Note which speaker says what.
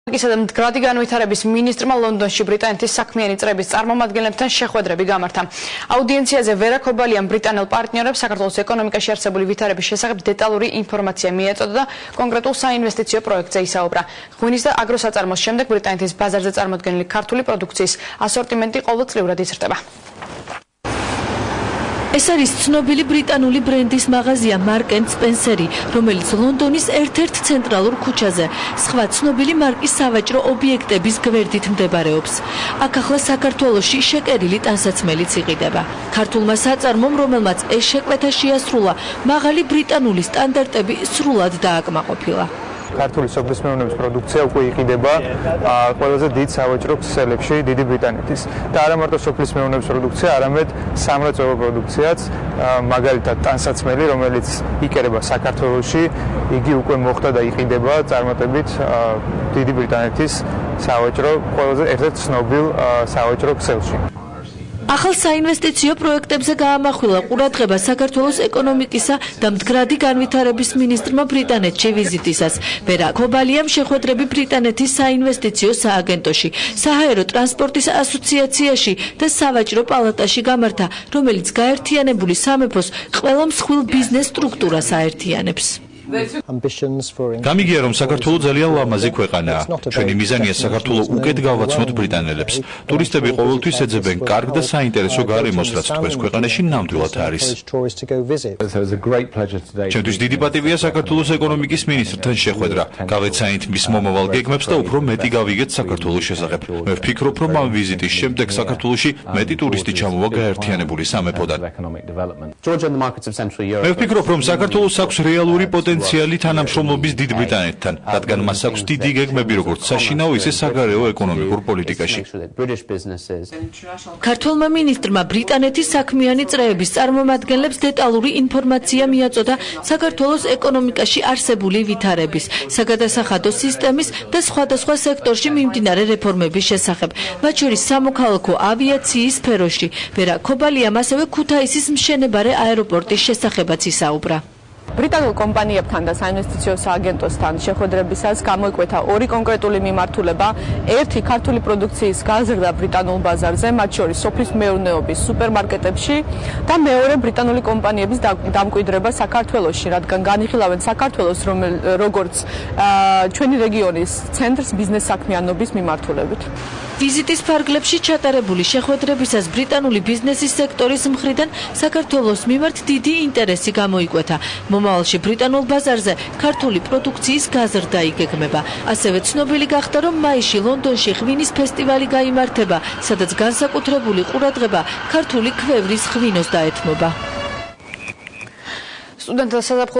Speaker 1: მდგრადი განვითარების მინისტრმა ლონდონში ბრიტანეთის საქმიანი წრების წარმომადგენლებთან შეხვედრები გამართა. აუდიენციაზე ვერა ქობალიამ ბრიტანელ პარტნიორებს საქართველოს ეკონომიკაში არსებული ვითარების შესახებ დეტალური ინფორმაცია მიეწოდა და კონკრეტულ საინვესტიციო პროექტზე ისაუბრა. ღვინის და აგროსაწარმოს შემდეგ ბრიტანეთის ბაზარზე წარმოდგენილი ქართული პროდუქციის ასორტიმენტი ყოველწლიურად იზრდება.
Speaker 2: ეს არის ცნობილი ბრიტანული ბრენდის მაღაზია Marks and Spencer, რომელიც ლონდონის ერთ-ერთ ცენტრალურ ქუჩაზე, სხვა ცნობილი მარკის სავაჭრო ობიექტების გვერდით მდებარეობს. აქ ახლა საქართველოში შეკერილი ტანსაცმელიც იყიდება. ქართულმა საწარმომ, რომელმაც ეს შეკვეთა შეასრულა, მაღალი ბრიტანული სტანდარტები სრულად დააკმაყოფილა.
Speaker 3: ქართული სოფლის მეურნეობის პროდუქცია უკვე იყიდება ყველაზე დიდ სავაჭრო ქსელებში დიდი ბრიტანეთის და არა მარტო სოფლის მეურნეობის პროდუქცია, არამედ სამრეწველო პროდუქციაც, მაგალითად ტანსაცმელი, რომელიც იკერება საქართველოში, იგი უკვე მოხდა და იყიდება წარმატებით დიდი ბრიტანეთის სავაჭრო ყველაზე ერთ-ერთ ცნობილ სავაჭრო ქსელში.
Speaker 2: ახალ საინვესტიციო პროექტებზე გაამახვილა ყურადღება საქართველოს ეკონომიკისა და მდგრადი განვითარების მინისტრმა ბრიტანეთში ვიზიტისას. ვერა ქობალიამ შეხვედრები ბრიტანეთის საინვესტიციო სააგენტოში, საჰაერო ტრანსპორტის ასოციაციაში და სავაჭრო პალატაში გამართა, რომელიც გაერთიანებული სამეფოს ყველა მსხვილ ბიზნეს სტრუქტურას აერთიანებს.
Speaker 4: გამიგია, რომ საქართველო ძალიან ლამაზი ქვეყანაა. ჩვენი მიზანია საქართველო უკეთ გავაცნოთ ბრიტანელებს. ტურისტები ყოველთვის ეძებენ კარგ და საინტერესო გარემოს, რაც თქვენს ქვეყანაში ნამდვილად არის. ჩვენთვის დიდი პატივია საქართველოს ეკონომიკის მინისტრთან შეხვედრა. გავეცანით მის მომავალ გეგმებს და უფრო მეტი გავიგეთ საქართველოს შესახებ. მე ვფიქრობ, რომ ამ ვიზიტის შემდეგ საქართველოში მეტი ტურისტი ჩამოვა გაერთიანებული სამეფოდან. მე ვფიქრობ, რომ საქართველოს აქვს რეალური პოტენციალი თანამშრომლობის დიდ ბრიტანეთთან, რადგან მას აქვს დიდი გეგმები როგორც საშინაო, ისე საგარეო ეკონომიკურ პოლიტიკაში.
Speaker 2: ქართველმა მინისტრმა ბრიტანეთის საქმიანი წრეების წარმომადგენლებს დეტალური ინფორმაცია მიაწოდა საქართველოს ეკონომიკაში არსებული ვითარების, საგადასახადო სისტემის და სხვადასხვა სექტორში მიმდინარე რეფორმების შესახებ, მათ შორის სამოქალაქო ავიაციის სფეროში. ვერა ქობალიამ ასევე ქუთაისის მშენებარე აეროპორტის შესახებაც ისაუბრა.
Speaker 5: ბრიტანულ კომპანიებთან და საინვესტიციო სააგენტოსთან შეხვედრებისას გამოიკვეთა ორი კონკრეტული მიმართულება. ერთი ქართული პროდუქციის გაზრდა ბრიტანულ ბაზარზე, მათ შორის სოფლის მეურნეობის სუპერმარკეტებში და მეორე ბრიტანული კომპანიების დამკვიდრება საქართველოში, რადგან განიხილავენ საქართველოს როგორც ჩვენი რეგიონის ცენტრს ბიზნეს საქმიანობის მიმართულებით.
Speaker 2: ვიზიტის ფარგლებში ჩატარებული შეხვედრებისას ბრიტანული ბიზნესის სექტორის მხრიდან საქართველოს მიმართ დიდი ინტერესი გამოიკვეთა. მომავალში ბრიტანულ ბაზარზე ქართული პროდუქციის გაზრდა იგეგმება. ასევე ცნობილი გახდა, რომ მაისში ლონდონში ღვინის ფესტივალი გაიმართება, სადაც განსაკუთრებული ყურადღება ქართული ქვევრის ღვინოს დაეთმობა.